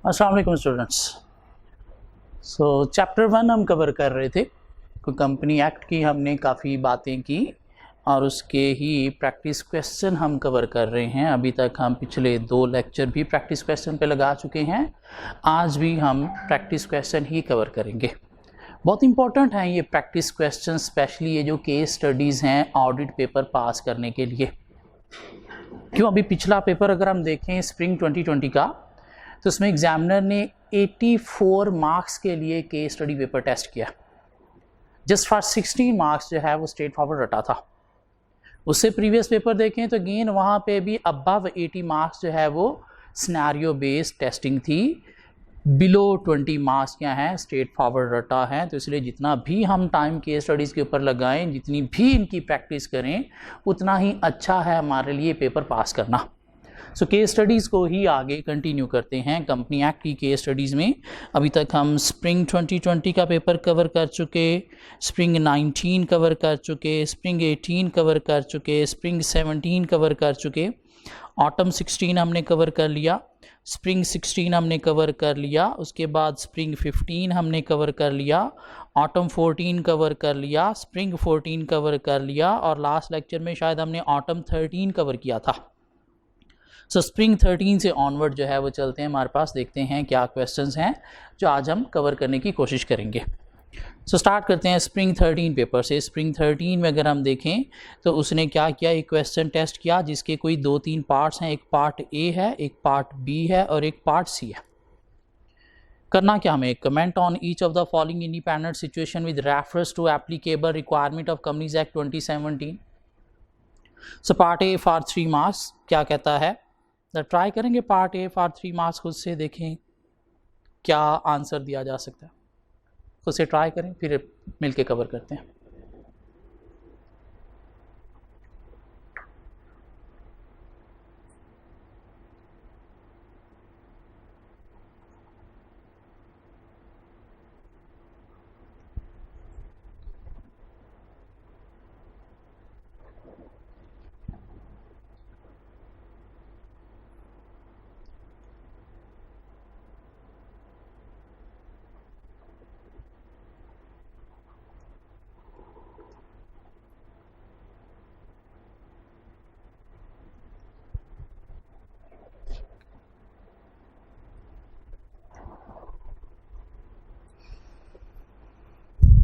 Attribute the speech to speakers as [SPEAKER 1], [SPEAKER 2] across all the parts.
[SPEAKER 1] अस्सलाम वालेकुम students. Chapter 1 हम कवर कर रहे थे। कंपनी एक्ट की हमने काफ़ी बातें की और उसके ही प्रैक्टिस क्वेश्चन हम कवर कर रहे हैं। अभी तक हम पिछले 2 लेक्चर भी प्रैक्टिस क्वेश्चन पे लगा चुके हैं। आज भी हम प्रैक्टिस क्वेश्चन ही कवर करेंगे। बहुत इंपॉर्टेंट है ये प्रैक्टिस क्वेश्चन, स्पेशली ये जो केस स्टडीज़ हैं ऑडिट पेपर पास करने के लिए। क्यों, अभी पिछला पेपर अगर हम देखें स्प्रिंग 2020 का, तो उसमें एग्जामिनर ने 84 मार्क्स के लिए केस स्टडी पेपर टेस्ट किया। जस्ट फॉर 16 मार्क्स जो है वो स्ट्रेट फॉरवर्ड रटा था। उससे प्रीवियस पेपर देखें तो अगेन वहाँ पे भी अबव 80 मार्क्स जो है वो सिनेरियो बेस्ड टेस्टिंग थी। बिलो 20 मार्क्स क्या है, स्ट्रेट फॉरवर्ड रटा है। तो इसलिए जितना भी हम टाइम केस स्टडीज़ के ऊपर लगाएं, जितनी भी इनकी प्रैक्टिस करें, उतना ही अच्छा है हमारे लिए पेपर पास करना। केस स्टडीज़ को ही आगे कंटिन्यू करते हैं। कंपनी एक्ट की केस स्टडीज़ में अभी तक हम स्प्रिंग 2020 का पेपर कवर कर चुके, स्प्रिंग 19 कवर कर चुके, स्प्रिंग 18 कवर कर चुके, स्प्रिंग 17 कवर कर चुके, ऑटम 16 हमने कवर कर लिया, स्प्रिंग 16 हमने कवर कर लिया, उसके बाद स्प्रिंग 15 हमने कवर कर लिया, ऑटम 14 कवर कर लिया, स्प्रिंग 14 कवर कर लिया और लास्ट लेक्चर में शायद हमने ऑटम 13 कवर किया था। स्प्रिंग 13 से ऑनवर्ड जो है वो चलते हैं। हमारे पास देखते हैं क्या क्वेश्चंस हैं जो आज हम कवर करने की कोशिश करेंगे। स्टार्ट करते हैं स्प्रिंग 13 पेपर से। स्प्रिंग 13 में अगर हम देखें तो उसने क्या किया, एक क्वेश्चन टेस्ट किया जिसके कोई 2-3 पार्ट्स हैं। एक पार्ट ए है, एक पार्ट बी है और एक पार्ट सी है। करना क्या हमें, comment on each of the following independent situation with reference to applicable requirement of companies act 2017। Part A for 3 marks क्या कहता है, ट्राई करेंगे पार्ट ए फॉर 3 मार्क्स, खुद से देखें क्या आंसर दिया जा सकता है। खुद से ट्राई करें, फिर मिलके कवर करते हैं।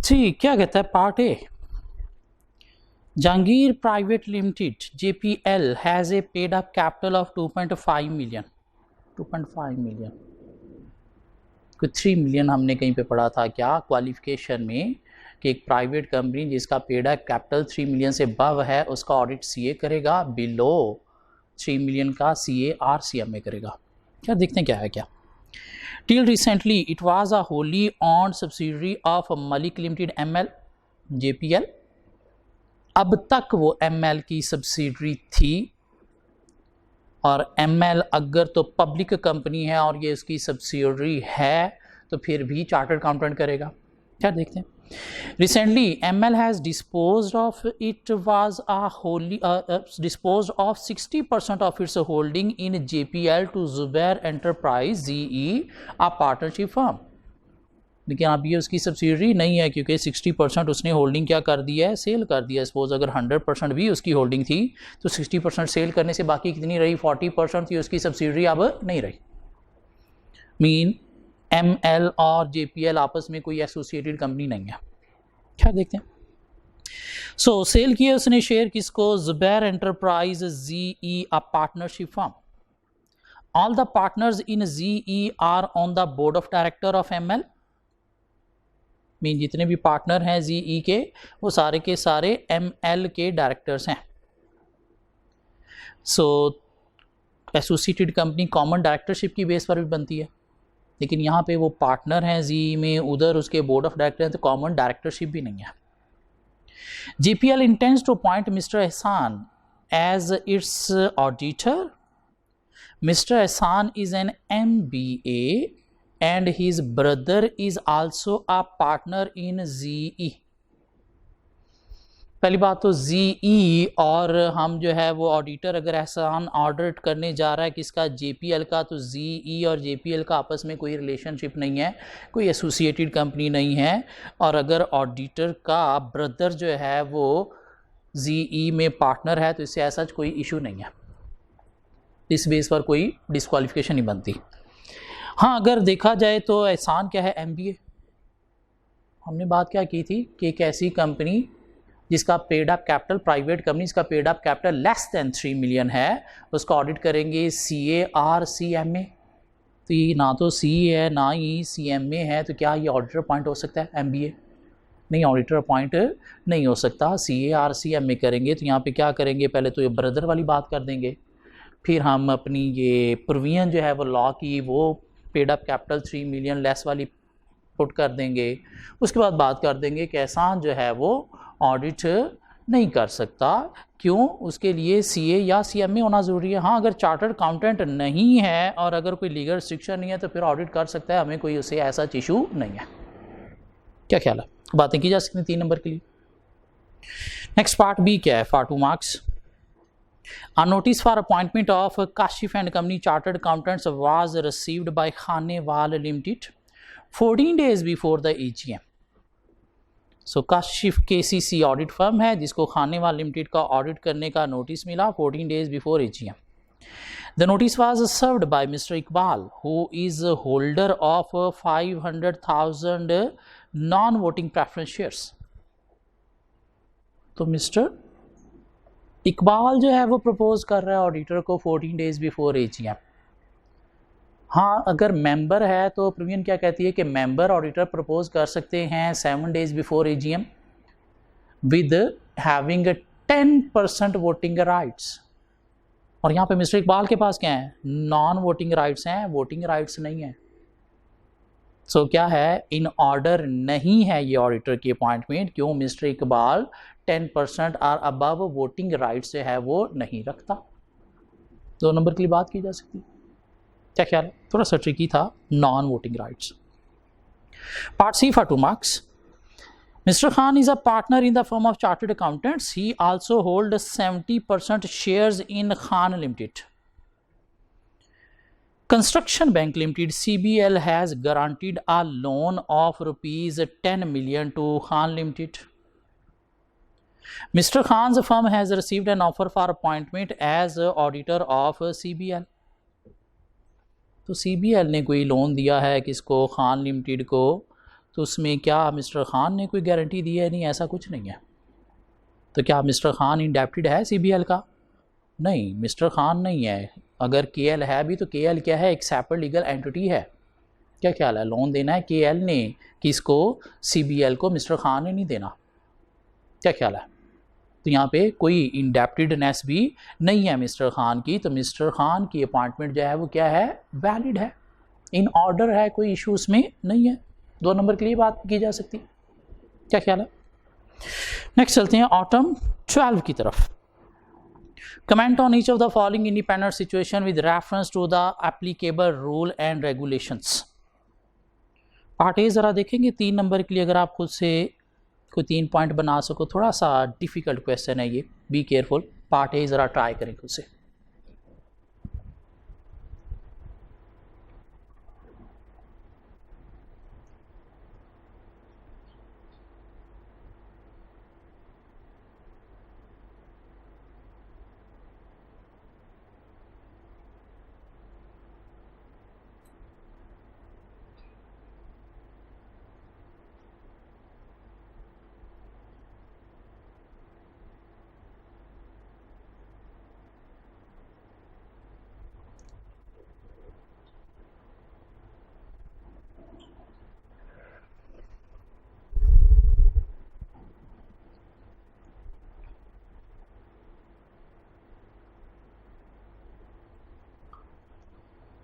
[SPEAKER 1] जी, क्या कहता है part A, Jahangir private limited JPL has a paid up capital of 2.5 million. 2.5 million कोई 3 मिलियन हमने कहीं पे पढ़ा था क्या क्वालिफिकेशन में, कि एक प्राइवेट कंपनी जिसका पेड अप कैपिटल 3 मिलियन से अबव है उसका ऑडिट CA करेगा, बिलो 3 मिलियन का CA RCMA करेगा। क्या देखते हैं क्या है क्या। Till recently, it was a wholly owned subsidiary of Malik Limited ML JPL। अब तक वो ML की सब्सिडरी थी और ML अगर तो पब्लिक कंपनी है और ये उसकी सब्सिडरी है तो फिर भी चार्टर्ड अकाउंटेंट करेगा। क्या देखते हैं। Recently, ML has disposed of 60% of its holding in JPL to Zubair Enterprise ZE, a partnership firm। लेकिन अब ये उसकी सब्सिडरी नहीं है क्योंकि 60% उसने होल्डिंग क्या कर दिया है, सेल कर दिया है। सपोज अगर 100% भी उसकी होल्डिंग थी तो 60% सेल करने से बाकी कितनी रही, 40% थी उसकी सब्सिडरी, अब नहीं रही। मीन ML और JPL आपस में कोई एसोसिएटेड कंपनी नहीं है। क्या देखते हैं। सेल किए उसने शेयर किसको, Zubair enterprise ZE, a partnership firm. All the partners in ZE are on the board of director of ML। Mean जितने भी पार्टनर हैं ZE के वो सारे के सारे ML के डायरेक्टर्स हैं। एसोसिएटेड कंपनी कॉमन डायरेक्टरशिप की बेस पर भी बनती है, लेकिन यहाँ पे वो पार्टनर हैं ZE में, उधर उसके बोर्ड ऑफ डायरेक्टर हैं, तो कॉमन डायरेक्टरशिप भी नहीं है। JPL intends to appoint Mr. Ehsan as its auditor। Mr. Ehsan is an MBA and his brother is also a partner in ZE। पहली बात तो ZE और हम जो है वो ऑडिटर अगर एहसान ऑडिट करने जा रहा है किसका, JPL का, तो ZE और JPL का आपस में कोई रिलेशनशिप नहीं है, कोई एसोसिएटेड कंपनी नहीं है। और अगर ऑडिटर का ब्रदर जो है वो ZE में पार्टनर है तो इससे ऐसा कोई इशू नहीं है, इस बेस पर कोई डिस्क्वालिफिकेशन नहीं बनती। हाँ, अगर देखा जाए तो एहसान क्या है, MBA। हमने बात क्या की थी कि एक ऐसी कंपनी जिसका paid up capital, private company जिसका paid up capital less than 3 million है, उसका ऑडिट करेंगे CA और CMA। तो ये ना तो CA है ना ही CMA है, तो क्या ये ऑडिटर अपॉइंट हो सकता है MBA? नहीं, ऑडिटर अपॉइंट नहीं हो सकता। CA और CMA करेंगे तो यहाँ पे क्या करेंगे, पहले तो ये ब्रदर वाली बात कर देंगे, फिर हम अपनी ये प्रोविजन जो है वो लॉ की वो paid up capital 3 million less वाली पुट कर देंगे। उसके बाद बात कर देंगे कि एहसान जो है वो ऑडिट नहीं कर सकता, क्यों, उसके लिए CA या CMA होना ज़रूरी है। हाँ, अगर चार्टर्ड अकाउंटेंट नहीं है और अगर कोई लीगल रिस्ट्रिक्शन नहीं है तो फिर ऑडिट कर सकता है, हमें कोई उसे ऐसा इशू नहीं है। क्या ख्याल है, बातें की जा सकती हैं 3 नंबर के लिए। नेक्स्ट पार्ट B क्या है, for 2 marks. A notice for appointment of Kashif and Company Chartered Accountants was received by Khanewal Limited 14 days before the AGM. So Kashif KCC audit firm है जिसको खानेवाल लिमिटेड का audit करने का notice मिला 14 days before AGM. The notice was served by Mr. Iqbal, who is a holder of 500,000 non-voting preference shares. तो mister Iqbal जो है वो प्रपोज कर रहा है ऑडिटर को 14 days बिफोर AGM। हाँ, अगर मेंबर है तो प्रोविजन क्या कहती है कि मेंबर ऑडिटर प्रपोज कर सकते हैं 7 days before AGM with having 10% voting rights. और यहाँ पे मिस्टर इकबाल के पास क्या है, नॉन वोटिंग राइट्स हैं, वोटिंग राइट्स नहीं है। सो क्या है, इन ऑर्डर नहीं है ये ऑडिटर की अपॉइंटमेंट, क्यों, मिस्टर इकबाल 10% और अबव वोटिंग राइट्स से है वो नहीं रखता। 2 नंबर के लिए बात की जा सकती है। क्या ख्याल है, थोड़ा सा ट्रिकी था, non voting rights. Part C for 2 marks. Mr. Khan is a partner in the firm of chartered accountants. He also holds 70% shares in Khan Limited. Construction Bank Limited CBL has guaranteed a loan of rupees 10 million to Khan Limited. Mr. Khan's firm has received an offer for appointment as auditor of CBL. तो CBL ने कोई loan दिया है किसको, Khan limited को, तो उसमें क्या मिस्टर खान ने कोई गारंटी दी है, नहीं, ऐसा कुछ नहीं है। तो क्या मिस्टर खान इंडेप्टेड है CBL का, नहीं, मिस्टर खान नहीं है। अगर KL है भी तो KL क्या है, एक सेपरेट लीगल एंटिटी है। क्या ख्याल है, लोन देना है KL ने किसको, CBL को, मिस्टर खान ने नहीं देना। क्या ख्याल है, तो यहाँ पे कोई इंडेप्टेडनेस भी नहीं है मिस्टर खान की, तो मिस्टर खान की अपॉइंटमेंट जो है वो क्या है, वैलिड है, इन ऑर्डर है, कोई इशू उसमें नहीं है। 2 नंबर के लिए बात की जा सकती। क्या ख्याल है। नेक्स्ट चलते हैं ऑटम 12 की तरफ। Comment on each of the following independent situation with reference to the applicable rule and regulations. Part A ज़रा देखेंगे 3 नंबर के लिए, अगर आप खुद से कोई 3 पॉइंट बना सको। थोड़ा सा डिफ़िकल्ट क्वेश्चन है ये, बी केयरफुल। पार्ट ए ज़रा ट्राई करें खुद से।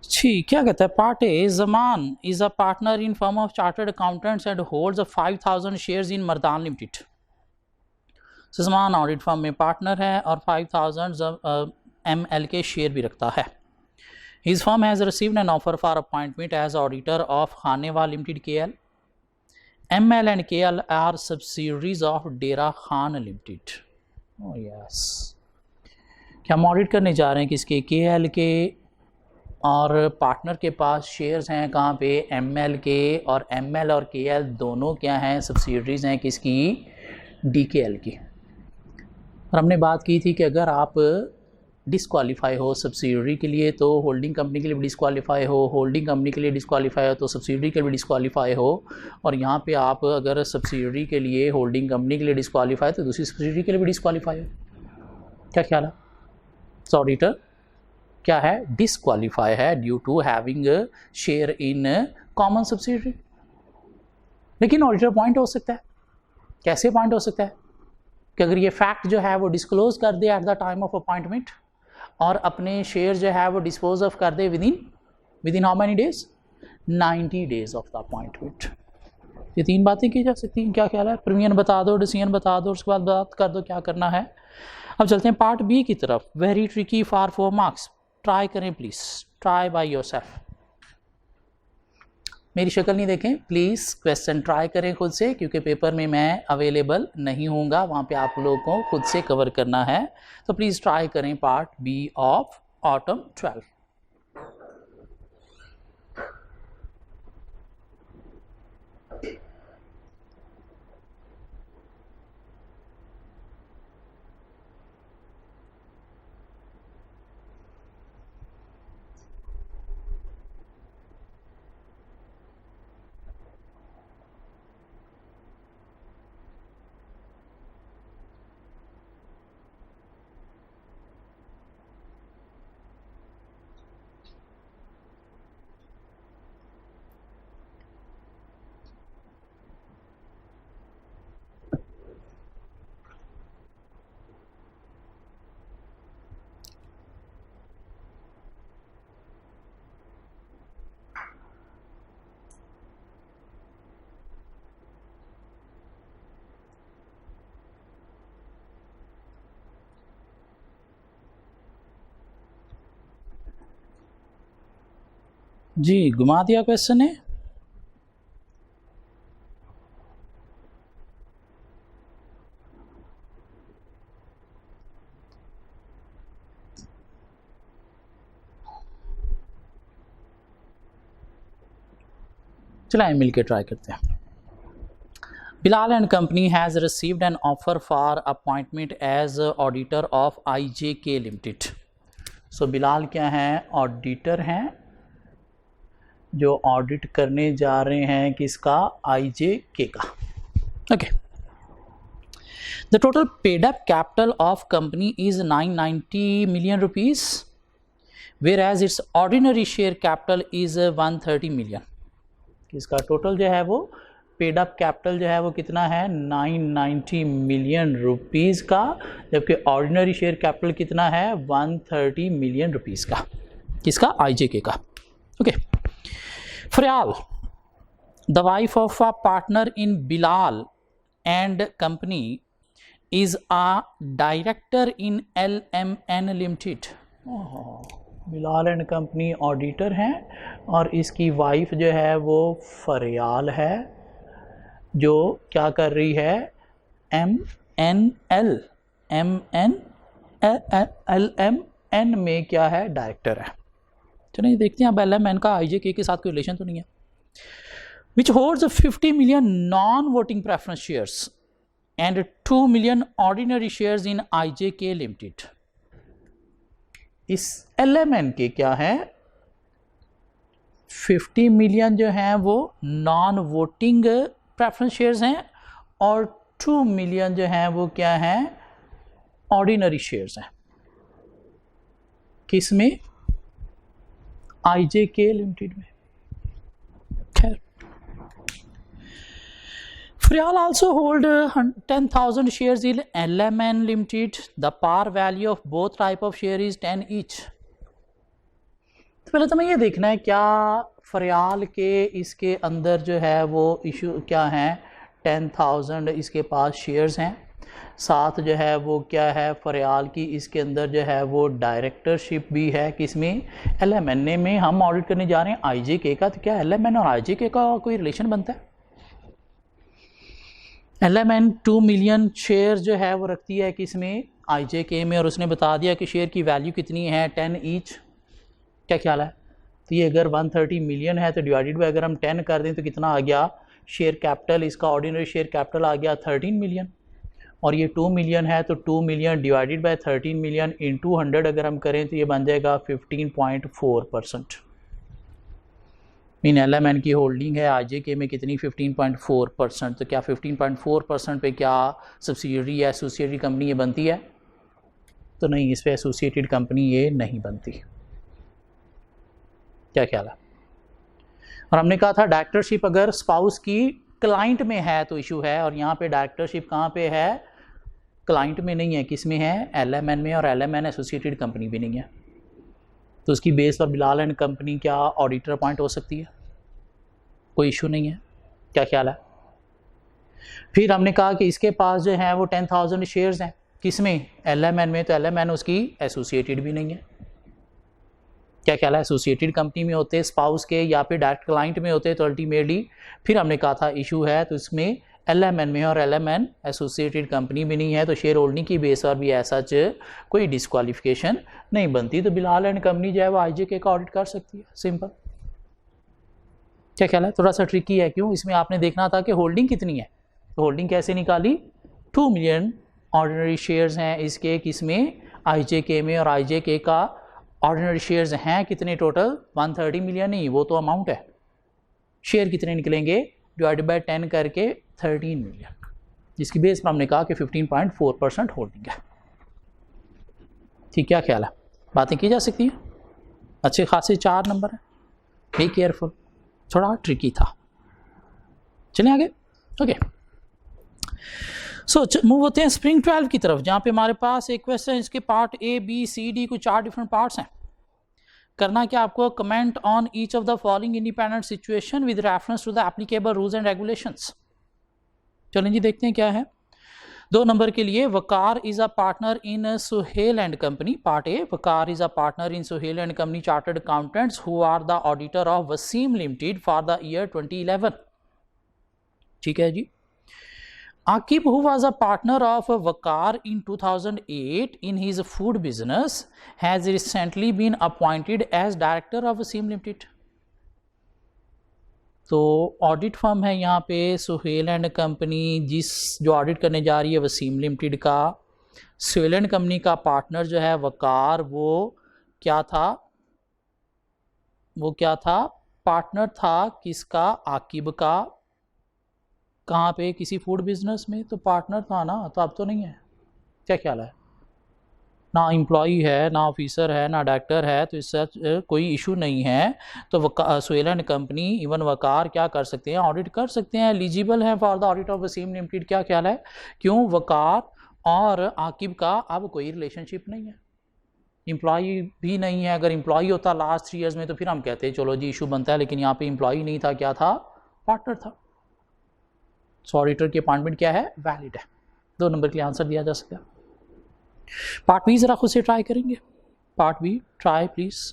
[SPEAKER 1] ठीक, क्या कहता है part A, Zaman is a partner in firm of chartered accountants and holds 5,000 shares in Mardan limited. Zaman audit firm में पार्टनर है और 5,000 ML के शेयर भी रखता है। His firm has received an offer for appointment as auditor of Khanewal limited KL ML and KL are subsidiaries of Dera Khan limited. Oh yes, क्या हम audit करने जा रहे हैं किसके? KL के, और पार्टनर के पास शेयर्स हैं कहाँ पे? ML के, और ML और KL दोनों क्या हैं? सब्सिडरीज हैं किसकी? DKL की। और हमने बात की थी कि अगर आप डिस्क्वालीफाई हो सब्सिडरी के लिए तो होल्डिंग कंपनी के लिए भी डिस्क्वालीफाई हो, होल्डिंग कंपनी के लिए डिस्क्वालीफाई हो तो सब्सिडरी के लिए भी डिस्क्वालीफाई हो, और यहाँ पे आप अगर सब्सिडरी के लिए होल्डिंग कंपनी के लिए डिस्क्वालीफाई तो दूसरी सब्सिडरी के लिए भी डिस्क्वालीफाई हो। क्या ख्याल है? ऑडिटर क्या है? डिस्क्वालीफाई है due to having share in common subsidiary. लेकिन ऑडिटर पॉइंट हो सकता है। कैसे पॉइंट हो सकता है? कि अगर ये फैक्ट जो है वो डिस्क्लोज कर दे at the time of appointment, और अपने शेयर जो है वो डिस्पोज ऑफ कर दे within how many days? 90 days of the appointment. ये तीन बातें की जा सकती हैं। क्या ख्याल है? प्रीमियम बता दो, डिसीजन बता दो, उसके बाद बात कर दो क्या करना है। अब चलते हैं पार्ट बी की तरफ। Very tricky for 4 marks. Try करें प्लीज, ट्राई बाय योरसेल्फ। मेरी शक्ल नहीं देखें प्लीज़, क्वेश्चन ट्राई करें खुद से, क्योंकि पेपर में मैं अवेलेबल नहीं होऊंगा, वहाँ पे आप लोगों को खुद से कवर करना है। तो प्लीज़ ट्राई करें पार्ट बी ऑफ ऑटम 12। जी घुमा दिया क्वेश्चन है। चलिए मिलके ट्राई करते हैं। Bilal and company has received an offer for appointment as auditor of IJK limited. So Bilal क्या हैं? ऑडिटर हैं जो ऑडिट करने जा रहे हैं किसका? IJK का। Okay. The total paid up capital of company is 990 million rupees, whereas its ordinary share capital is 130 million। इसका टोटल जो है वो पेड अप कैपिटल जो है वो कितना है? 990 million रुपीज़ का, जबकि ऑर्डिनरी शेयर कैपिटल कितना है? 130 million रुपीज़ का। किसका? IJK का। Okay. Fariyal, the wife of a partner in Bilal and company is a director in LMN limited. Bilal and company auditor हैं, और इसकी वाइफ जो है वो फरियाल है, जो क्या कर रही है? LMN में क्या है? डायरेक्टर है। चलिए देखते हैं अब LMN का IJK के साथ कोई रिलेशन तो नहीं है। विच holds 50 million non voting preference shares and 2 million ordinary shares in IJK limited. इस LMN के क्या है? 50 million जो हैं वो नॉन वोटिंग प्रेफरेंस शेयर्स हैं, और 2 million जो हैं वो क्या हैं? ऑर्डिनरी शेयर्स हैं। किस में? IJK लिमिटेड में। खैर, Frial also hold 10,000 shares in LMN Limited. The par value of both type of share is 10 each. तो पहले तो मैं ये देखना है क्या फरियाल के इसके अंदर जो है वो इशू क्या है? 10,000 इसके पास शेयर्स हैं, साथ जो है वो क्या है? फरियाल की इसके अंदर जो है वो डायरेक्टरशिप भी है। किसमें? LMN में। हम ऑडिट करने जा रहे हैं IJK का, तो क्या LMN और IJK का कोई रिलेशन बनता है? LMN 2 मिलियन शेयर जो है वो रखती है किसमें, IJK में, और उसने बता दिया कि शेयर की वैल्यू कितनी है, 10 ईच। क्या ख्याल है? तो ये अगर 130 मिलियन है तो डिवाइडेड बाय अगर हम 10 कर दें तो कितना आ गया शेयर कैपिटल, इसका ऑर्डिनरी शेयर कैपिटल आ गया 13 मिलियन, और ये 2 मिलियन है तो 2 million divided by 13 million into 100 अगर हम करें तो ये बन जाएगा 15.4%। मीन LMN की होल्डिंग है IJK में कितनी, 15.4%। तो क्या 15.4% पे क्या सब्सिडियरी या एसोसिएटेड कंपनी ये बनती है? तो नहीं, इस पर एसोसिएटेड कंपनी ये नहीं बनती। क्या ख्याल है? और हमने कहा था डायरेक्टरशिप अगर स्पाउस की क्लाइंट में है तो इशू है, और यहाँ पे डायरेक्टरशिप कहाँ पे है, क्लाइंट में नहीं है, किस में है, LMN में, और LMN एसोसिएटेड कंपनी भी नहीं है, तो उसकी बेस पर बिलाल एंड कंपनी क्या ऑडिटर अपॉइंट हो सकती है, कोई इशू नहीं है। क्या ख्याल है? फिर हमने कहा कि इसके पास जो है वो 10,000 शेयर्स हैं, किसमें, LMN में, तो LMN उसकी एसोसिएटेड भी नहीं है। क्या ख्याल है? एसोसिएटेड कंपनी में होते, स्पाउस के या फिर डायरेक्ट क्लाइंट में होते तो अल्टीमेटली फिर हमने कहा था इशू है, तो इसमें LMN में, और LMN एसोसिएटेड कंपनी भी नहीं है, तो शेयर होल्डिंग की बेस पर भी ऐसा कोई डिस्क्वालिफिकेशन नहीं बनती, तो बिलाल एंड कंपनी जो है वो IJK का ऑडिट कर सकती है, सिंपल। क्या ख्याल है? थोड़ा सा ट्रिकी है, क्यों, इसमें आपने देखना था कि होल्डिंग कितनी है, तो होल्डिंग कैसे निकाली, 2 मिलियन ऑर्डिनरी शेयर्स हैं इसके, किसमें, IJK में, और IJK का ऑर्डिनरी शेयर्स हैं कितने टोटल, 130 मिलियन नहीं, वो तो अमाउंट है, शेयर कितने निकलेंगे डिवाइडेड बाय 10 करके 13 मिलियन, जिसकी बेस पर हमने कहा कि 15.4% होल्डिंग है। ठीक, क्या ख्याल है? बातें की जा सकती हैं, अच्छे खासे 4 नंबर है, बी केयरफुल, थोड़ा ट्रिकी था। चलें आगे, ओके। सो मूव होते हैं स्प्रिंग 12 की तरफ, जहाँ पे हमारे पास एक क्वेश्चन, इसके part A, B, C, D कुछ 4 डिफरेंट पार्ट्स हैं। करना क्या आपको, comment on each of the following independent situation with reference to the applicable rules and regulations. चलें जी, देखते हैं क्या है। 2 नंबर के लिए, Waqar is a partner in Suhail and company, part A, Waqar is a partner in Suhail and company chartered accountants who are the auditor of Waseem limited for the year 2011। ठीक है जी। Akib, who was a partner of Vakar in 2008 in his food business, has recently been appointed as director of Wasim Limited. तो audit firm है यहाँ पे Suhail and company, जो audit करने जा रही है वसीम लिमिटेड का। सुहेल एंड कंपनी का पार्टनर जो है वकार, वो क्या था, पार्टनर था किसका, आकिब का। कहाँ पे, किसी फूड बिजनेस में, तो पार्टनर था ना, तो अब तो नहीं है। क्या ख्याल है? ना एम्प्लॉई है, ना ऑफिसर है, ना डायरेक्टर है, तो इससे कोई इशू नहीं है। तो सुहेल एंड कंपनी इवन वकार क्या कर सकते हैं, ऑडिट कर सकते हैं, एलिजिबल हैं for the audit of Waseem limited. क्या ख्याल है? क्यों, वकार और आकिब का अब कोई रिलेशनशिप नहीं है, एम्प्लॉई भी नहीं है। अगर एम्प्लॉई होता लास्ट 3 ईयर्स में तो फिर हम कहते हैं चलो जी इशू बनता है, लेकिन यहाँ पे एम्प्लॉई नहीं था, क्या था, पार्टनर था। सो ऑडिटर की अपॉइंटमेंट क्या है, वैलिड है। 2 नंबर के लिए आंसर दिया जा सकता है। पार्ट बी जरा खुद से ट्राई करेंगे, part B try please.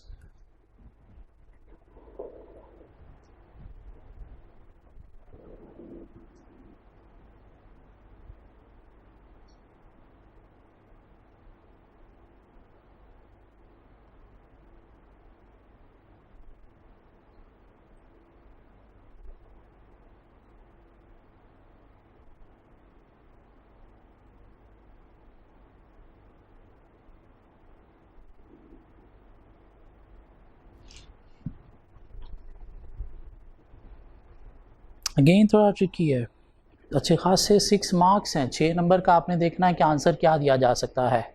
[SPEAKER 1] Again थोड़ा ट्रिकी है, अच्छे खास से 6 मार्क्स हैं, 6 नंबर का आपने देखना है कि आंसर क्या दिया जा सकता है।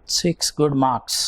[SPEAKER 1] Six good marks.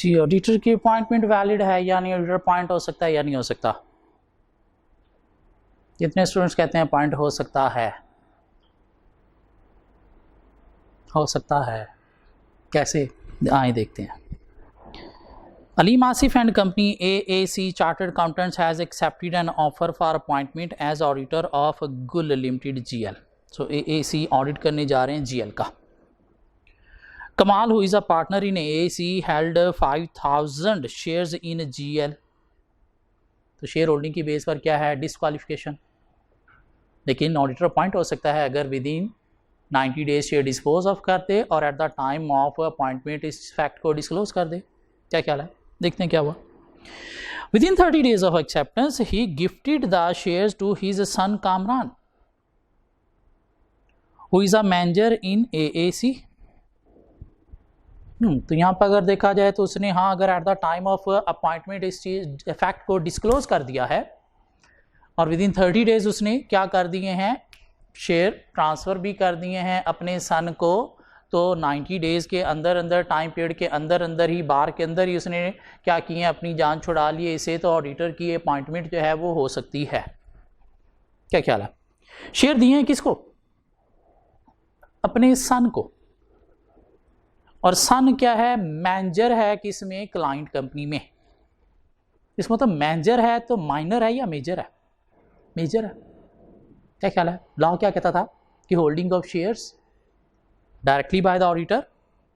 [SPEAKER 1] जी, ऑडिटर की अपॉइंटमेंट वैलिड है या नहीं, ऑडिटर अपॉइंट हो सकता है या नहीं हो सकता? कितने स्टूडेंट्स कहते हैं अपॉइंट हो सकता है? हो सकता है, कैसे? आए देखते हैं। Alim Asif and Company AAC Chartered Accountants has accepted an offer for appointment as auditor of Gul Limited GL. So AAC audit करने जा रहे हैं GL का. Kamal, who is a partner in AAC, held 5,000 shares in GL. तो share holding की base पर क्या है? डिस्क्वालिफिकेशन. लेकिन ऑडिटर अपॉइंट हो सकता है अगर with in 90 days share dispose of कर दे और eight the time of appointment इस फैक्ट को डिस्क्लोज कर दे. क्या ख्याल है? देखते हैं क्या हुआ. Within 30 days of acceptance, he gifted the shares to his son Kamran, who is a manager in AAC. तो यहाँ पर अगर देखा जाए तो उसने हाँ अगर eight the time of appointment इस चीज फैक्ट को डिस्क्लोज कर दिया है और विद इन 30 डेज उसने क्या कर दिए हैं? शेयर ट्रांसफ़र भी कर दिए हैं अपने सन को. तो 90 डेज़ के अंदर अंदर टाइम पीरियड के अंदर अंदर ही बार के अंदर ही उसने क्या किए? अपनी जान छुड़ा लिए इसे. तो ऑडिटर की अपॉइंटमेंट जो है वो हो सकती है. क्या ख्याल है? शेयर दिए हैं किसको? अपने सन को. और सन क्या है? मैनेजर है किसमें? क्लाइंट कंपनी में. इसमें मतलब मैनेजर है तो माइनर है या मेजर है? मेजर है. क्या ख्याल है? लॉ क्या कहता था कि holding of shares directly by the auditor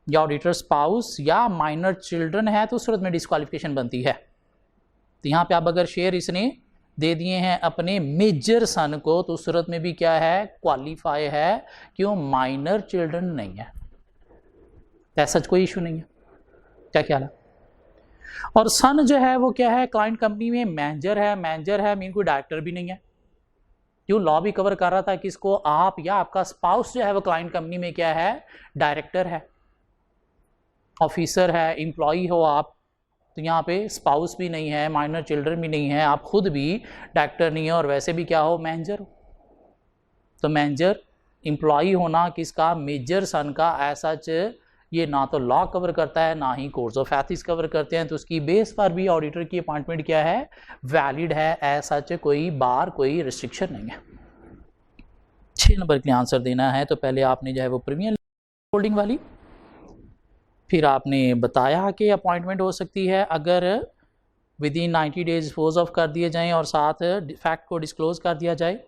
[SPEAKER 1] या ऑडिटर स्पाउस या माइनर चिल्ड्रन है तो उस सूरत में डिस्क्वालिफिकेशन बनती है. तो यहाँ पे आप अगर शेयर इसने दे दिए हैं अपने मेजर सन को तो उस सूरत में भी क्या है? क्वालिफाई है. क्यों? माइनर चिल्ड्रन नहीं है. ऐसा कोई इशू नहीं है. क्या ख्याल है? और सन जो है वो क्या है? क्लाइंट कंपनी में मैनेजर है. मैनेजर है मीन कोई डायरेक्टर भी नहीं है. क्यों? लॉ भी कवर कर रहा था कि इसको आप या आपका स्पाउस जो है वो क्लाइंट कंपनी में क्या है? डायरेक्टर है, ऑफिसर है, एम्प्लॉई हो आप. तो यहाँ पे स्पाउस भी नहीं है, माइनर चिल्ड्रन भी नहीं है, आप खुद भी डायरेक्टर नहीं है और वैसे भी क्या हो? मैनेजर हो. तो मैनेजर एम्प्लॉई होना किसका? मेजर सन का. ऐसा ये ना तो लॉ कवर करता है ना ही कोर्स ऑफ एथिक्स कवर करते हैं. तो उसकी बेस पर भी ऑडिटर की अपॉइंटमेंट क्या है? वैलिड है. ऐसा कोई बार कोई रिस्ट्रिक्शन नहीं है. 6 नंबर के लिए आंसर देना है. तो पहले आपने जो है वो प्रीमियम होल्डिंग वाली, फिर आपने बताया कि अपॉइंटमेंट हो सकती है अगर with in 90 days dispose of कर दिए जाएँ और साथ फैक्ट को डिस्क्लोज कर दिया जाए.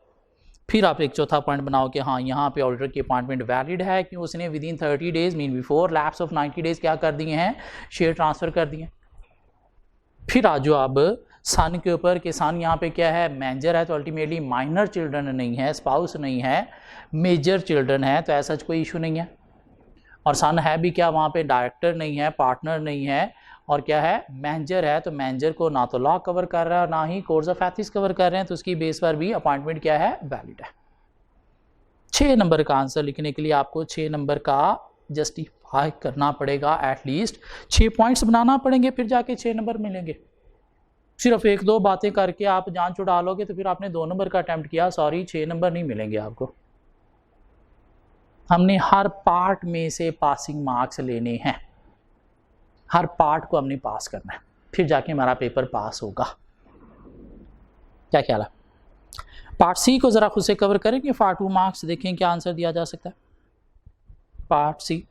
[SPEAKER 1] फिर आप एक चौथा पॉइंट बनाओ कि हाँ यहाँ पे ऑडिटर की अपॉइंटमेंट वैलिड है क्यों? उसने with in 30 days mean before lapse of 90 days क्या कर दिए हैं? शेयर ट्रांसफ़र कर दिए. फिर आज जो अब सन के ऊपर कि सन यहाँ पे क्या है? मैनेजर है. तो अल्टीमेटली माइनर चिल्ड्रन नहीं है, स्पाउस नहीं है, मेजर चिल्ड्रन है. तो ऐसा कोई इशू नहीं है. और सन है भी क्या? वहाँ पे डायरेक्टर नहीं है, पार्टनर नहीं है और क्या है? मैनेजर है. तो मैनेजर को ना तो लॉ कवर कर रहा है ना ही कोर्स ऑफ एथिक्स कवर कर रहे हैं. तो उसकी बेस पर भी अपॉइंटमेंट क्या है? वैलिड है. 6 नंबर का आंसर लिखने के लिए आपको 6 नंबर का जस्टिफाई करना पड़ेगा. एटलीस्ट 6 पॉइंट्स बनाना पड़ेंगे फिर जाके 6 नंबर मिलेंगे. सिर्फ 1-2 बातें करके आप जान छुड़ा लोगे तो फिर आपने 2 नंबर का अटैम्प्ट किया. सॉरी, 6 नंबर नहीं मिलेंगे आपको. हमने हर पार्ट में से पासिंग मार्क्स लेने हैं. हर पार्ट को हमने पास करना है फिर जाके हमारा पेपर पास होगा. क्या ख्याल है? पार्ट सी को ज़रा खुद से कवर करेंगे. पार्ट 2 मार्क्स देखें क्या आंसर दिया जा सकता है. पार्ट सी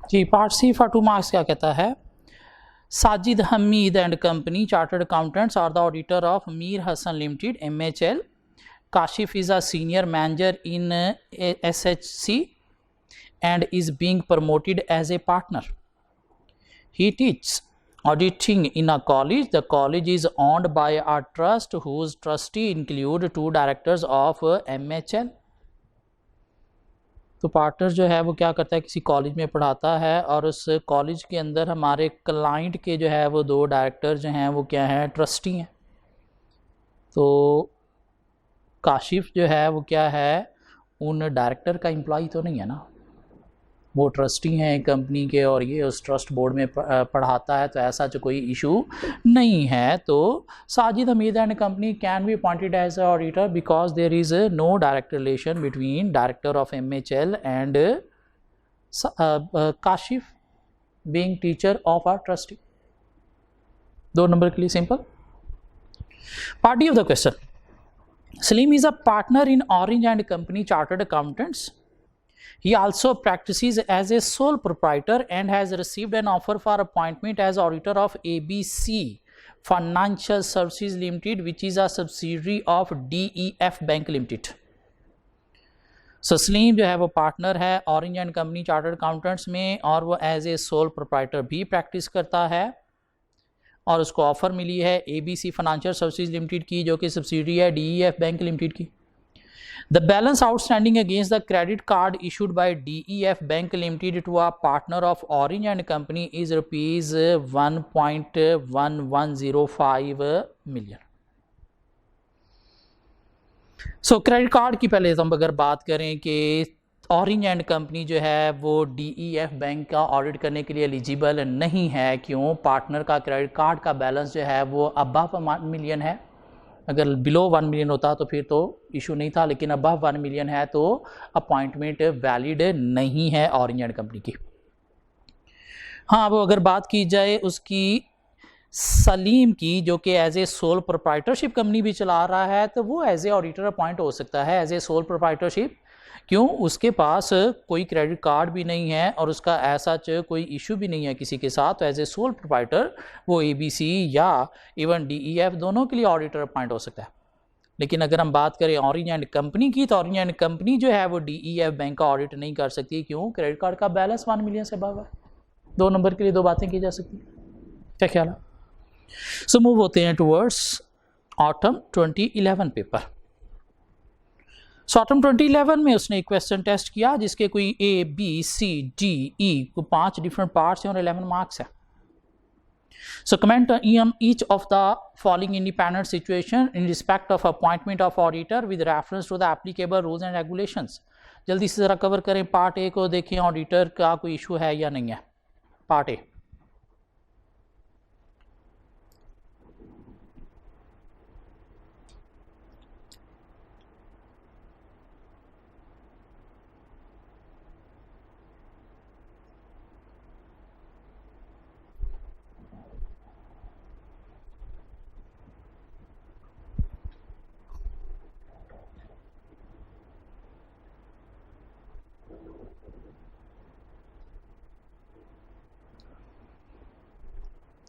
[SPEAKER 1] जी, पार्ट सी फॉर 2 मार्क्स क्या कहता है? Sajid Hameed and company chartered accountants are the auditor of Mir Hasan limited MHL. Kashif is a senior manager in SHC and is being promoted as a partner. he teaches auditing in a college. The college is owned by a trust whose trustee include 2 directors of MHL. तो partner जो है वो क्या करता है, किसी college में पढ़ाता है और उस कॉलेज के अंदर हमारे क्लाइंट के जो है वो 2 डायरेक्टर जो हैं वो क्या हैं, ट्रस्टी हैं। तो काशिफ जो है वो क्या है, उन डायरेक्टर का एम्प्लॉय तो नहीं है ना, वो ट्रस्टी हैं कंपनी के और ये उस ट्रस्ट बोर्ड में पढ़ाता है, तो ऐसा जो कोई इशू नहीं है। तो Sajid Hameed and company can be appointed as a auditor because there is no direct relation between director of MHL and Kashif being teacher of or trustee. 2 number के लिए simple. Party of the question, Salim is a partner in Orange and Company Chartered Accountants. He also practices as a sole proprietor and has received an offer for appointment as auditor of ABC Financial Services Limited, which is a subsidiary of DEF Bank Limited. So Salim जो है वो partner है orange and company chartered accountants में और वो as a sole proprietor भी practice करता है और उसको ऑफ़र मिली है ABC फाइनेंशियल सर्विसेज लिमिटेड की, जो कि सब्सिडी है DEF बैंक लिमिटेड की। The balance outstanding against the credit card issued by DEF bank limited to a partner of orange and company is ₹1.1105 million. So credit card की पहले हम अगर बात करें कि ऑरेंज एंड कंपनी जो है वो DEF बैंक का ऑडिट करने के लिए एलिजिबल नहीं है। क्यों? पार्टनर का क्रेडिट कार्ड का बैलेंस जो है वो अबव 1 मिलियन है। अगर बिलो 1 मिलियन होता तो फिर तो इशू नहीं था, लेकिन अबव 1 मिलियन है तो अपॉइंटमेंट वैलिड नहीं है ऑरेंज एंड कंपनी की। हाँ, वो अगर बात की जाए उसकी सलीम की, जो कि as a sole proprietorship company भी चला रहा है, तो वो एज ए ऑडिटर अपॉइंट हो सकता है एज ए सोल प्रोप्राइटरशिप। क्यों? उसके पास कोई क्रेडिट कार्ड भी नहीं है और उसका ऐसा कोई इशू भी नहीं है किसी के साथ, तो एज ए सोल प्रोप्राइटर वो ABC या इवन DEF दोनों के लिए ऑडिटर अपॉइंट हो सकता है। लेकिन अगर हम बात करें ऑरेंज एंड कंपनी की, तो ऑरेंज एंड कंपनी जो है वो DEF बैंक का ऑडिट नहीं कर सकती। क्यों? क्रेडिट कार्ड का बैलेंस 1 मिलियन से अबव है। 2 नंबर के लिए 2 बातें की जा सकती हैं। क्या ख्याल है? सो मूव होते हैं टूवर्ड्स ऑटम 2011 पेपर। ऑटम 2011 में उसने एक क्वेश्चन टेस्ट किया जिसके कोई ABCDE को 5 डिफरेंट पार्ट्स हैं और 11 मार्क्स है। So comment on each of the following independent situation in respect of appointment of auditor with reference to the applicable rules and regulations. जल्दी से ज़रा कवर करें। पार्ट A को देखें, ऑडिटर का कोई इशू है या नहीं है। पार्ट A,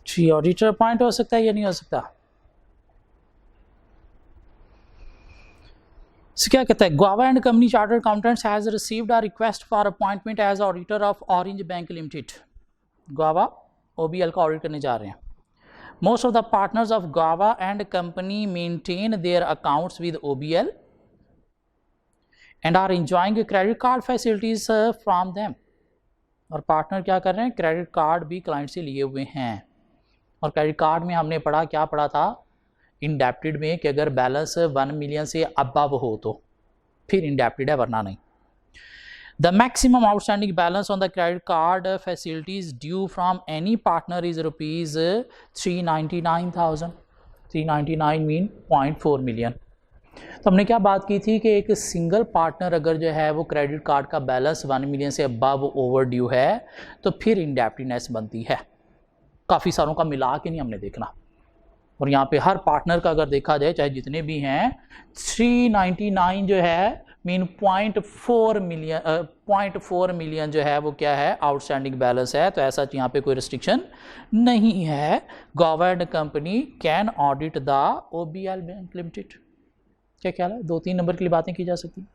[SPEAKER 1] जी ऑडिटर अपॉइंट हो सकता है या नहीं हो सकता? क्या कहता है? Guava and company chartered accountants has received a request for appointment as auditor of orange bank limited. Guava OBL का ऑडिट करने जा रहे हैं। Most of the partners of guava and company maintain their accounts with OBL and are enjoying credit card facilities from them. और partner क्या कर रहे हैं? क्रेडिट कार्ड भी क्लाइंट से लिए हुए हैं। और क्रेडिट कार्ड में हमने पढ़ा, क्या पढ़ा था इंडेप्टेड में, कि अगर बैलेंस 1 मिलियन से अबव हो तो फिर इंडेप्टेड है, वरना नहीं। The maximum outstanding balance on the credit card facilities due from any partner is ₹399,000। 399 mean 0.4 million. तो हमने क्या बात की थी कि एक सिंगल पार्टनर अगर जो है वो क्रेडिट कार्ड का बैलेंस 1 मिलियन से अबव ओवर ड्यू है तो फिर इंडेप्टेडनेस बनती है। काफ़ी सारों का मिला के नहीं हमने देखना। और यहाँ पे हर पार्टनर का अगर देखा जाए, चाहे जितने भी हैं, 399 जो है मीन 0.4 मिलियन जो है वो क्या है? आउटस्टैंडिंग बैलेंस है। तो ऐसा यहाँ पे कोई रिस्ट्रिक्शन नहीं है। Government company can audit the OBL bank limited. क्या ख्याल है? 2-3 नंबर के लिए बातें की जा सकती।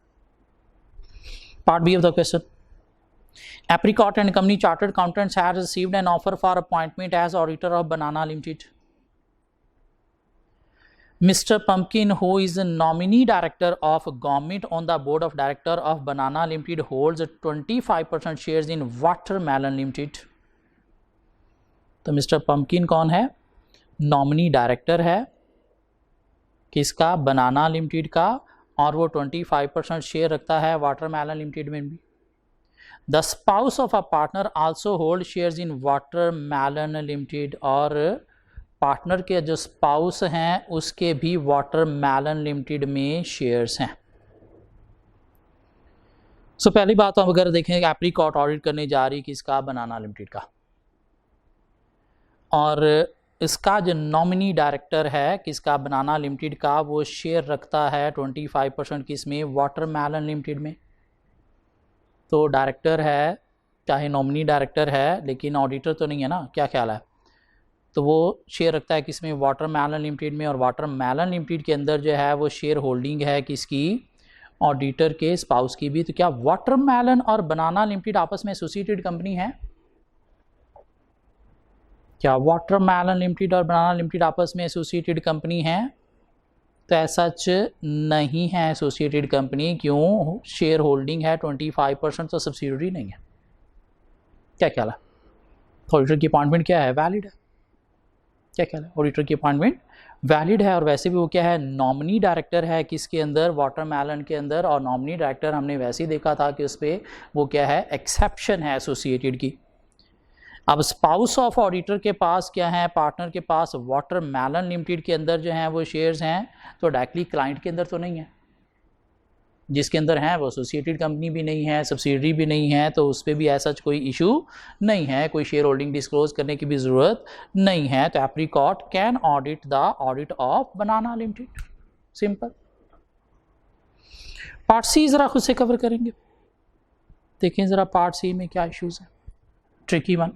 [SPEAKER 1] Part B of the question, Apricot and Company Chartered Accountants has received an offer for appointment as auditor of Banana Limited. Mr. Pumpkin, who is a nominee director of government on the board of director of Banana Limited, holds 25% shares in Watermelon Limited. तो mister pumpkin कौन है? Nominee director है किसका? बनाना limited का, और वो 25% share रखता है वाटरमेलन लिमिटेड में भी. The spouse of a partner also hold shares in watermelon limited, और पार्टनर के जो स्पाउस हैं उसके भी वाटरमेलन लिमिटेड में शेयर्स हैं. सो पहली बात तो अगर देखें एप्रिकॉट ऑडिट करने जा रही किसका? बनाना लिमिटेड का. और इसका जो नॉमिनी डायरेक्टर है किसका? बनाना लिमिटेड का, वो शेयर रखता है 25% किसमें? वाटरमेलन लिमिटेड में. तो डायरेक्टर है, चाहे नॉमिनी डायरेक्टर है, लेकिन ऑडिटर तो नहीं है ना. क्या ख्याल है? तो वो शेयर रखता है किसमें? वाटरमेलन लिमिटेड में. और वाटरमेलन लिमिटेड के अंदर जो है वो शेयर होल्डिंग है किसकी? ऑडिटर के स्पाउस की भी. तो क्या वाटरमेलन और बनाना लिमिटेड आपस में एसोसिएटेड कंपनी है? क्या वाटरमेलन लिमिटेड और बनाना लिमिटेड आपस में एसोसिएटेड कंपनी है? तो ऐसा नहीं है एसोसिएटेड कंपनी. क्यों? शेयर होल्डिंग है 25%, तो सब्सिडियरी नहीं है. क्या ख्याल है? ऑडिटर की अपॉइंटमेंट क्या है? वैलिड है. क्या ख्याल है? ऑडिटर की अपॉइंटमेंट वैलिड है. और वैसे भी वो क्या है? नॉमिनी डायरेक्टर है किसके अंदर? वाटरमेलन के अंदर. और नॉमिनी डायरेक्टर हमने वैसे ही देखा था कि उस पर वो क्या है? एक्सेप्शन है एसोसिएटेड की. अब स्पाउस ऑफ ऑडिटर के पास क्या है? पार्टनर के पास वाटरमेलन लिमिटेड के अंदर जो हैं वो शेयर्स हैं, तो डायरेक्टली क्लाइंट के अंदर तो नहीं है. जिसके अंदर है वो एसोसिएटेड कंपनी भी नहीं है, सब्सिडरी भी नहीं है, तो उस पर भी ऐसा कोई इशू नहीं है. कोई शेयर होल्डिंग डिस्क्लोज करने की भी ज़रूरत नहीं है. तो apricot can audit the audit of banana limited. Simple. Part C ज़रा खुद से कवर करेंगे. देखें ज़रा पार्ट सी में क्या इश्यूज़ है. Tricky one.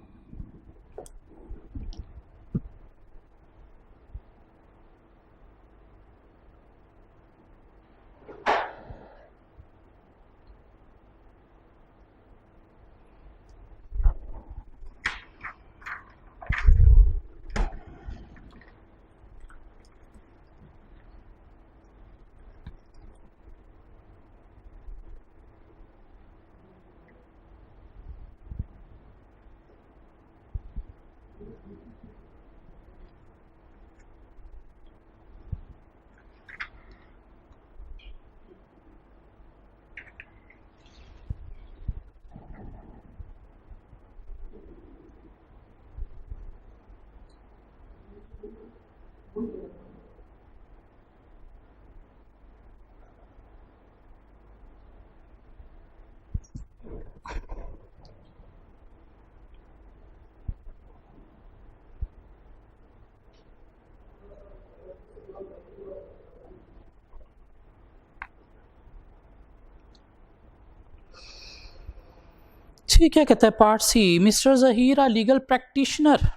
[SPEAKER 1] ठीक है. कहता है part C, mister Zaheer a legal practitioner,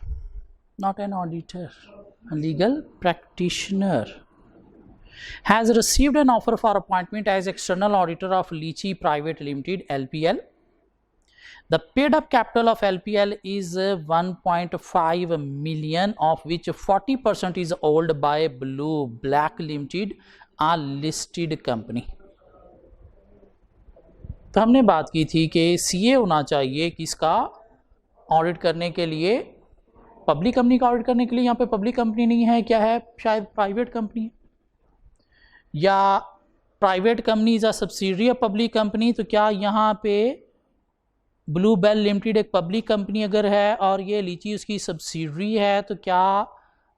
[SPEAKER 1] not an auditor, a legal practitioner, has received an offer for appointment as external auditor of Lychee Private Limited LPL. The paid up capital of LPL is 1.5 million, of which 40% is owned by Blue Black Limited, a listed company. तो हमने बात की थी कि CA होना चाहिए किसका? Audit करने के लिए, पब्लिक कंपनी का ऑडिट करने के लिए. यहाँ पे पब्लिक कंपनी नहीं है, क्या है? शायद प्राइवेट कंपनी है, या private company is a subsidiary of public company. तो क्या यहाँ पे ब्लू बेल लिमिटेड एक पब्लिक कंपनी अगर है और ये लीची उसकी सब्सिडियरी है, तो क्या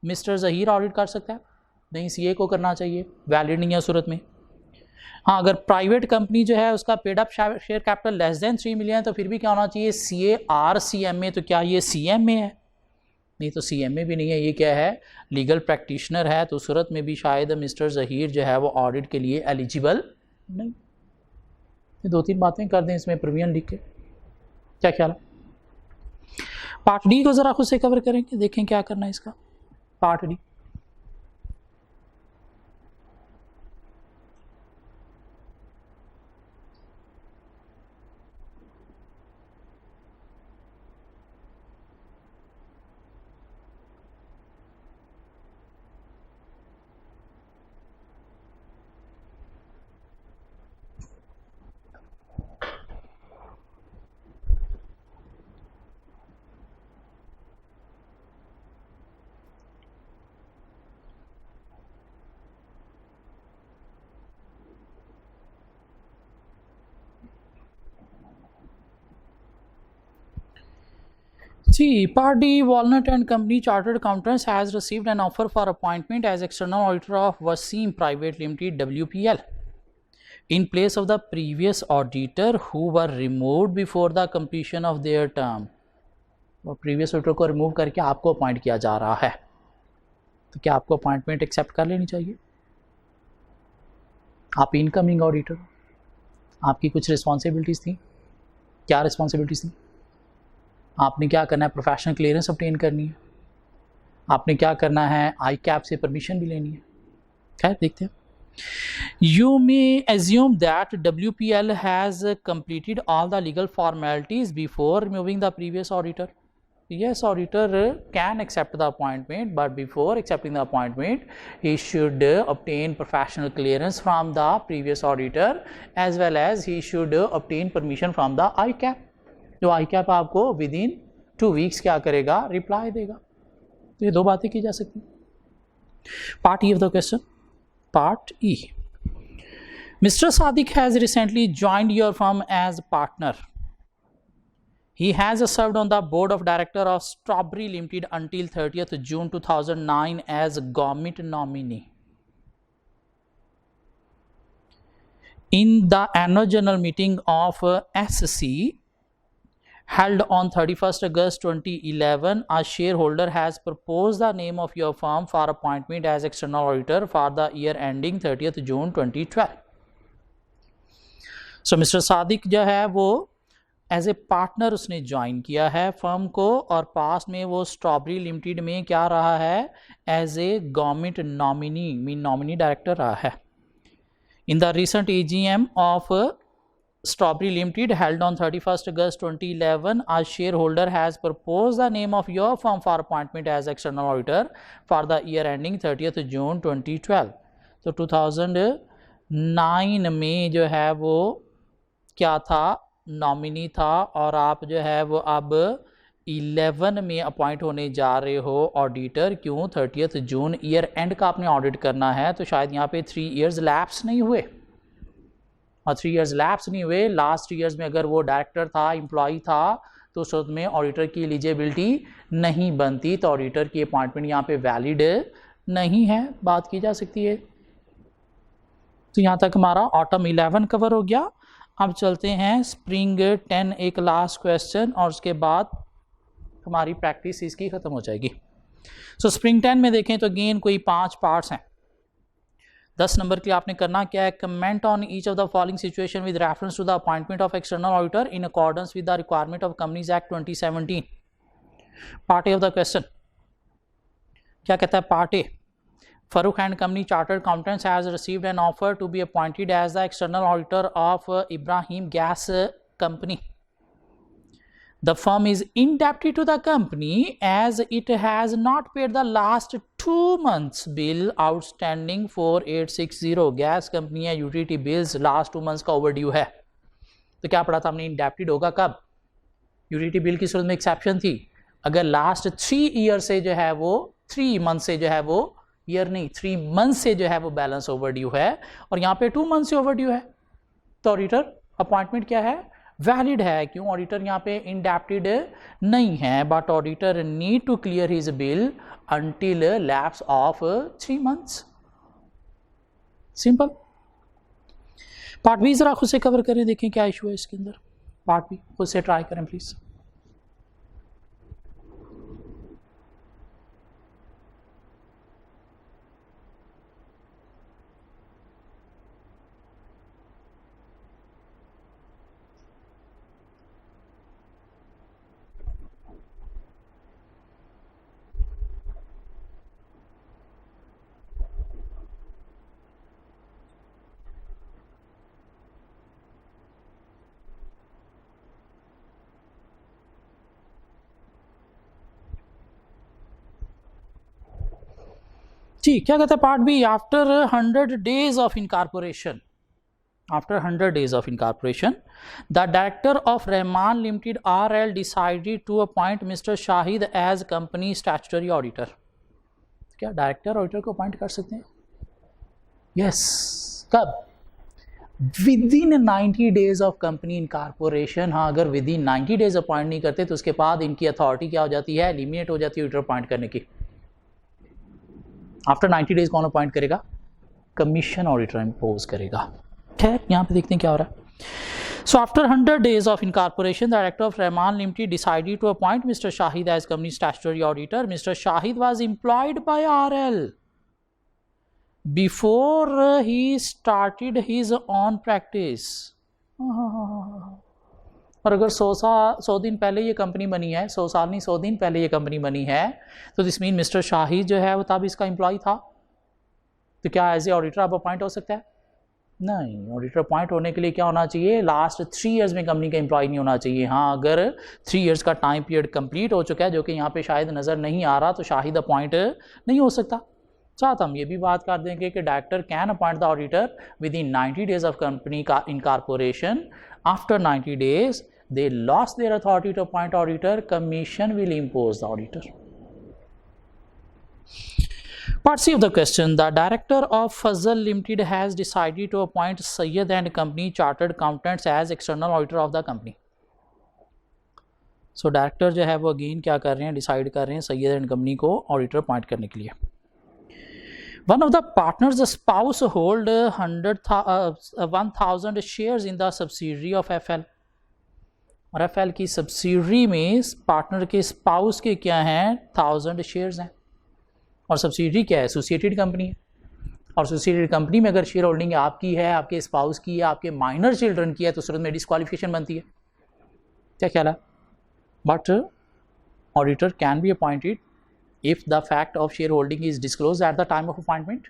[SPEAKER 1] मिस्टर जहीर ऑडिट कर सकता है? नहीं, सीए को करना चाहिए. वैलिड नहीं है सूरत में. हाँ, अगर प्राइवेट कंपनी जो है उसका paid up share capital less than 3 million, तो फिर भी क्या होना चाहिए? CA or CMA. तो क्या ये सीएमए है? नहीं, तो सीएमए भी नहीं है. ये क्या है? लीगल प्रैक्टिशनर है. तो सूरत में भी शायद मिस्टर जहीर जो है वो ऑडिट के लिए एलिजिबल नहीं. ये 2-3 बातें कर दें इसमें प्रोविजन लिख के. क्या ख्याल है? पार्ट डी को ज़रा खुद से कवर करेंगे, देखें क्या करना है इसका. Part D, See, Part D, Walnut and Company Chartered Accountants has received an offer for appointment as external auditor of Wasim Private Limited WPL in place of the previous auditor who were removed before the completion of their term. वो previous auditor को remove करके आपको appoint किया जा रहा है, तो क्या आपको अपॉइंटमेंट एक्सेप्ट कर लेनी चाहिए? आप इनकमिंग ऑडिटर, आपकी कुछ रिस्पॉन्सिबिलिटीज़ थी। क्या रिस्पॉन्सिबिलिटीज़ थी? आपने क्या करना है? प्रोफेशनल क्लियरेंस ऑब्टेन करनी है, आपने क्या करना है? आई कैप से परमिशन भी लेनी है। खैर देखते हैं। You may assume that WPL has completed all the legal formalities before removing the previous auditor. Yes, auditor can accept the appointment, but before accepting the appointment, he should obtain professional clearance from the previous auditor, as well as he should obtain permission from the ICAP. जो ICAP आपको within 2 weeks क्या करेगा? Reply देगा। तो ये दो बातें की जा सकती हैं। Part E of the question, part E. Mr. Sadiq has recently joined your firm as partner. He has served on the board of directors of Strawberry Limited until 30th June 2009 as government nominee. In the annual general meeting of SC held on 31st August 2011, a shareholder has proposed the name of your firm for appointment as external auditor for the year ending 30th June 2012. So Mr. Sadiq जो है वो as a partner उसने join किया है firm को, और पास में वो स्ट्रॉबेरी लिमिटेड में क्या रहा है? As a government nominee, mean nominee director रहा है। इन द रिसेंट AGM ऑफ Strawberry Limited held on 31st August 2011, a shareholder has proposed the name of your firm for appointment as external auditor for the year ending 30th June 2012. तो 2009 में जो है वो क्या था? नॉमिनी था, और आप जो है वो अब 11 में अपॉइंट होने जा रहे हो ऑडिटर। क्यों? 30th जून ईयर एंड का आपने ऑडिट करना है, तो शायद यहाँ पे 3 years लैप्स नहीं हुए, और 3 years लैप्स नहीं हुए। लास्ट ईयर्स में अगर वो डायरेक्टर था, एम्प्लॉय था, तो उस वक्त में ऑडिटर की एलिजिबिलिटी नहीं बनती, तो ऑडिटर की अपॉइंटमेंट यहाँ पे वैलिड नहीं है। बात की जा सकती है। तो यहाँ तक हमारा ऑटम 11 कवर हो गया। अब चलते हैं स्प्रिंग 10, एक लास्ट क्वेश्चन, और उसके बाद हमारी प्रैक्टिस इसकी ख़त्म हो जाएगी। सो स्प्रिंग 10 में देखें तो अगेन कोई 5 पार्ट्स हैं। 10 नंबर के लिए आपने करना क्या है? Comment on each of the following situation with reference to the appointment of external auditor in accordance with the requirement of companies act 2017। Part A of the question क्या कहता है? Part A, Farooq and Company Chartered Accountants has received an offer to be appointed as the external auditor of Ibrahim Gas Company. The firm is indebted to the company as it has not paid the last 2 months bill outstanding 4860. Gas company है, utility bills last 2 months का overdue है। तो क्या पढ़ा था हमने? Indebted होगा कब? यूटिलिटी बिल की सूरत में एक्सेप्शन थी, अगर लास्ट 3 year से जो है वो 3 months से जो है वो ईयर नहीं 3 months से जो है वो बैलेंस ओवरड्यू है, और यहाँ पे 2 months से ओवरड्यू है, तो ऑडिटर अपॉइंटमेंट क्या है? वैलिड है। क्यों? ऑडिटर यहाँ पे इंडेप्टेड नहीं है, but auditor need to clear his bill until lapse of 3 months। Simple. Part B जरा खुद से कवर करें, देखें क्या इशू है इसके अंदर। पार्ट बी खुद से ट्राई करें प्लीज। जी, क्या कहता है part B? After 100 days of incorporation, after 100 days of incorporation, the director of Rahman Limited RL decided to appoint Mr. Shahid as company statutory auditor. क्या डायरेक्टर ऑडिटर को appoint कर सकते हैं? यस। कब? With in 90 days of company incorporation. हाँ, अगर with in 90 days appoint नहीं करते तो उसके बाद इनकी अथॉरिटी क्या हो जाती है, एलिमिनेट हो जाती है ऑडिटर अपॉइंट करने की। आफ्टर 90 डेज कौन अपॉइंट करेगा, कमीशन ऑडिटर इंपोज करेगा। खैर यहाँ पे देखते हैं क्या हो रहा है। So after 100 days of incorporation, the director of Rahman Limited decided to appoint Mr. Shahid as company statutory auditor. Mr. Shahid was employed by RL before he started his own practice. और अगर 100 दिन पहले ये company बनी है, 100 साल नहीं 100 दिन पहले ये कंपनी बनी है, तो दिस मीन मिस्टर शाहिद जो है वो तब इसका एम्प्लॉय था, तो क्या एज ए ऑडिटर आप अपॉइंट हो सकता है? नहीं, ऑडिटर अपॉइंट होने के लिए क्या होना चाहिए, लास्ट 3 इयर्स में कंपनी का एम्प्लॉय नहीं होना चाहिए। हाँ, अगर 3 इयर्स का टाइम पीरियड कंप्लीट हो चुका है, जो कि यहाँ पे शायद नज़र नहीं आ रहा, तो शाहिद अपॉइंट नहीं हो सकता। साथ हम ये भी बात कर देंगे कि director can appoint the auditor within 90 days of company का incorporation. After 90 days they lost their authority to appoint auditor, commission will impose the auditor. Part C of the question, the director of Fazal Limited has decided to appoint Sayyid and Company Chartered Accountants as external auditor of the company. So director जो है वो again क्या कर रहे हैं, decide कर रहे हैं सैयद एंड कंपनी को ऑडिटर अपॉइंट करने के लिए। One of the partners, the spouse, hold 1000 shares in the subsidiary of FL. और FL की सब्सिडरी में पार्टनर के स्पाउस के क्या हैं, 1000 शेयर्स हैं। और सब्सिडरी क्या है, एसोसिएटेड कंपनी है। और एसोसिएटेड कंपनी में अगर शेयर होल्डिंग आपकी है, आपके स्पाउस की है, आपके माइनर चिल्ड्रन की है, तो सूरत में डिस्क्वालिफिकेशन बनती है। क्या ख्याल है? But auditor can be appointed if the fact of share holding is disclose eight the time of appointment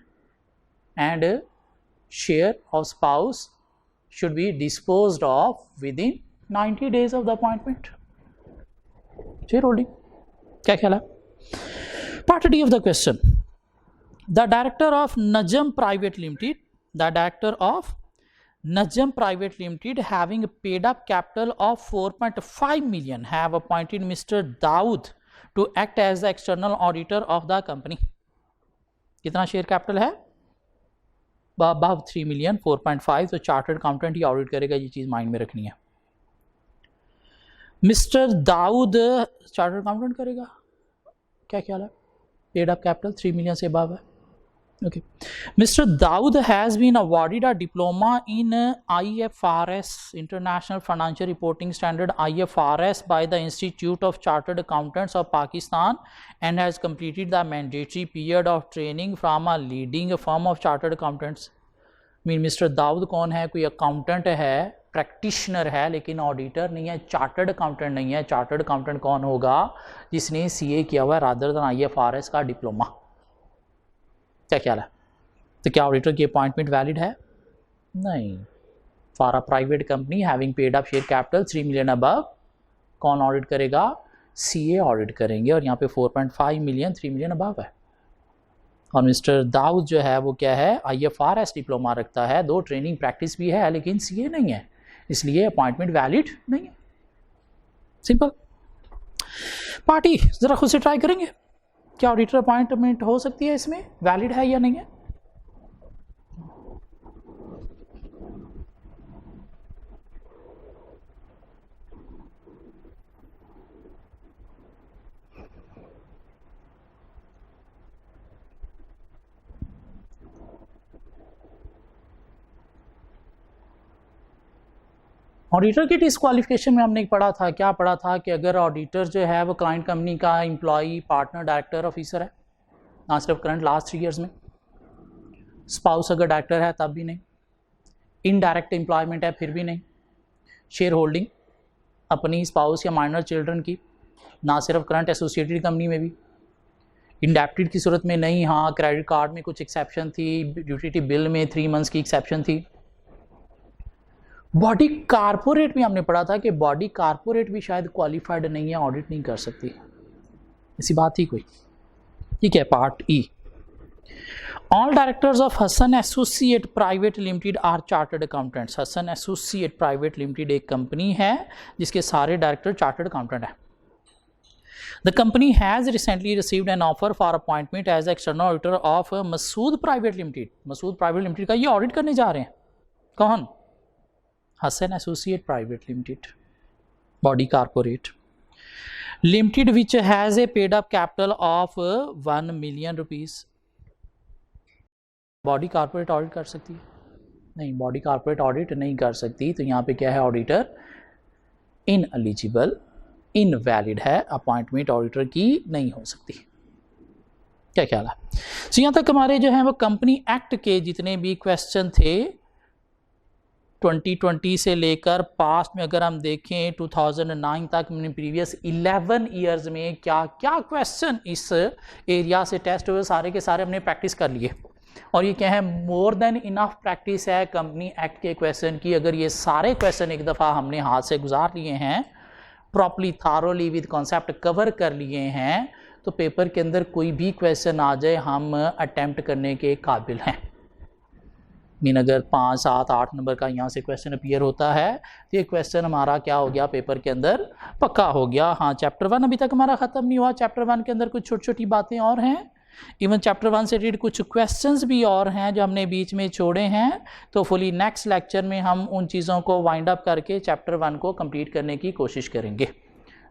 [SPEAKER 1] and share of spouse should be disposed of with in 90 days of the appointment. Share holding, क्या ख्याल है? Part D of the question, the director of Najam Private Limited, having paid up capital of 4.5 million, have appointed Mr. Dawood to act as the external auditor of the company. कितना share capital है? above 3 million, 4.5, तो chartered accountant ही audit करेगा, ये चीज़ mind में रखनी है। Mister Dawood chartered accountant करेगा, क्या ख्याल है? पेड अप कैपिटल 3 मिलियन से अबव है। Okay, mister Dawood has been awarded a diploma in IFRS, international financial reporting standard IFRS, by the institute of chartered accountants of Pakistan and has completed the mandatory period of training from a leading firm of chartered accountants. Mean mister Dawood कौन है? कोई accountant है, practitioner है, लेकिन auditor नहीं है, chartered accountant नहीं है। चार्टर्ड अकाउंटेंट कौन होगा? जिसने CA किया हुआ है रादर देन IFRS का डिप्लोमा। क्या ख्याल है? तो क्या ऑडिटर की अपॉइंटमेंट वैलिड है? नहीं। For a private company having paid up share capital 3 million above, कौन ऑडिट करेगा? CA ऑडिट करेंगे, और यहाँ पे 4.5 मिलियन 3 मिलियन अबव है। और मिस्टर दाऊद जो है वो क्या है, IFRS डिप्लोमा रखता है, दो ट्रेनिंग प्रैक्टिस भी है, लेकिन CA नहीं है, इसलिए अपॉइंटमेंट वैलिड नहीं है। सिंपल। पार्टी जरा खुद से ट्राई करेंगे, क्या ऑडिटर अपॉइंटमेंट हो सकती है, इसमें वैलिड है या नहीं है? ऑडिटर की डिस्क्वालिफिकेशन में हमने पढ़ा था, क्या पढ़ा था कि अगर ऑडिटर जो है वो क्लाइंट कंपनी का एम्प्लॉई, पार्टनर, डायरेक्टर, ऑफिसर है, ना सिर्फ करंट लास्ट 3 इयर्स में, स्पाउस अगर डायरेक्टर है तब भी नहीं, इनडायरेक्ट एम्प्लॉयमेंट है फिर भी नहीं, शेयर होल्डिंग अपनी स्पाउस या माइनर चिल्ड्रन की, ना सिर्फ करंट एसोसिएटेड कंपनी में भी, इंडेप्टेड की सूरत में नहीं, हाँ क्रेडिट कार्ड में कुछ एक्सेप्शन थी, ड्यूटी बिल में 3 मंथ्स की एक्सेप्शन थी। बॉडी कारपोरेट भी हमने पढ़ा था कि बॉडी कारपोरेट भी शायद क्वालिफाइड नहीं है, ऑडिट नहीं कर सकती, ऐसी बात थी कोई। ठीक है, part E, all directors of Hasan associate private limited are chartered accountants. Hasan associate private limited एक कंपनी है जिसके सारे डायरेक्टर चार्टर्ड अकाउंटेंट हैं। The company has recently received an offer for appointment as external auditor of Masood Private Limited। Masood private limited का ये audit करने जा रहे हैं, कौन? Hassan Associate Private Limited, body corporate. Limited which has a paid up capital of 1 million rupees. Body corporate audit कर सकती है? नहीं, बॉडी कॉर्पोरेट ऑडिट नहीं कर सकती। तो यहाँ पे क्या है, ऑडिटर इनएलिजिबल, इनवैलिड है, अपॉइंटमेंट ऑडिटर की नहीं हो सकती। क्या ख्याल है? तो यहाँ तक हमारे जो है वो कंपनी एक्ट के जितने भी क्वेश्चन थे 2020 से लेकर पास्ट में अगर हम देखें 2009 तक, मैंने प्रीवियस 11 ईयर्स में क्या क्या क्वेश्चन इस एरिया से टेस्ट हुए, सारे के सारे हमने प्रैक्टिस कर लिए। और ये क्या है, मोर देन इनफ प्रैक्टिस है कंपनी एक्ट के क्वेश्चन की। अगर ये सारे क्वेश्चन एक दफ़ा हमने हाथ से गुजार लिए हैं, properly thoroughly with concept cover कर लिए हैं, तो पेपर के अंदर कोई भी क्वेश्चन आ जाए हम अटेम्प्ट करने के काबिल हैं। मीन अगर 5, 7, 8 नंबर का यहाँ से क्वेश्चन अपीयर होता है तो ये क्वेश्चन हमारा क्या हो गया, पेपर के अंदर पक्का हो गया। हाँ, चैप्टर 1 अभी तक हमारा ख़त्म नहीं हुआ। चैप्टर 1 के अंदर कुछ छोटी छोटी बातें और हैं। इवन चैप्टर 1 से रिलेटेड कुछ क्वेश्चंस भी और हैं जो हमने बीच में छोड़े हैं। तो फुली नेक्स्ट लेक्चर में हम उन चीज़ों को वाइंड अप करके चैप्टर 1 को कंप्लीट करने की कोशिश करेंगे।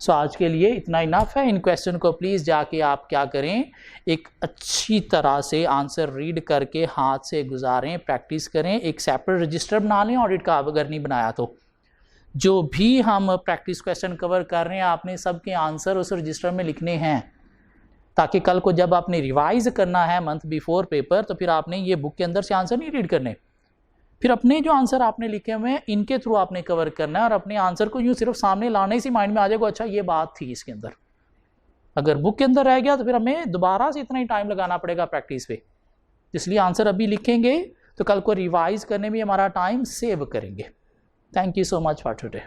[SPEAKER 1] सो आज के लिए इतना इनफ है। इन क्वेश्चन को प्लीज़ जाके आप क्या करें, एक अच्छी तरह से आंसर रीड करके हाथ से गुजारें, प्रैक्टिस करें। एक सेपरेट रजिस्टर बना लें ऑडिट का, अगर नहीं बनाया तो। जो भी हम प्रैक्टिस क्वेश्चन कवर कर रहे हैं आपने सबके आंसर उस रजिस्टर में लिखने हैं, ताकि कल को जब आपने रिवाइज करना है मंथ बिफोर पेपर, तो फिर आपने ये बुक के अंदर से आंसर नहीं रीड करने, फिर अपने जो आंसर आपने लिखे हुए हैं इनके थ्रू आपने कवर करना है। और अपने आंसर को यूँ सिर्फ सामने लाने से माइंड में आ जाएगा, अच्छा ये बात थी इसके अंदर। अगर बुक के अंदर रह गया तो फिर हमें दोबारा से इतना ही टाइम लगाना पड़ेगा प्रैक्टिस पे। इसलिए आंसर अभी लिखेंगे तो कल को रिवाइज करने में हमारा टाइम सेव करेंगे। Thank you so much for today.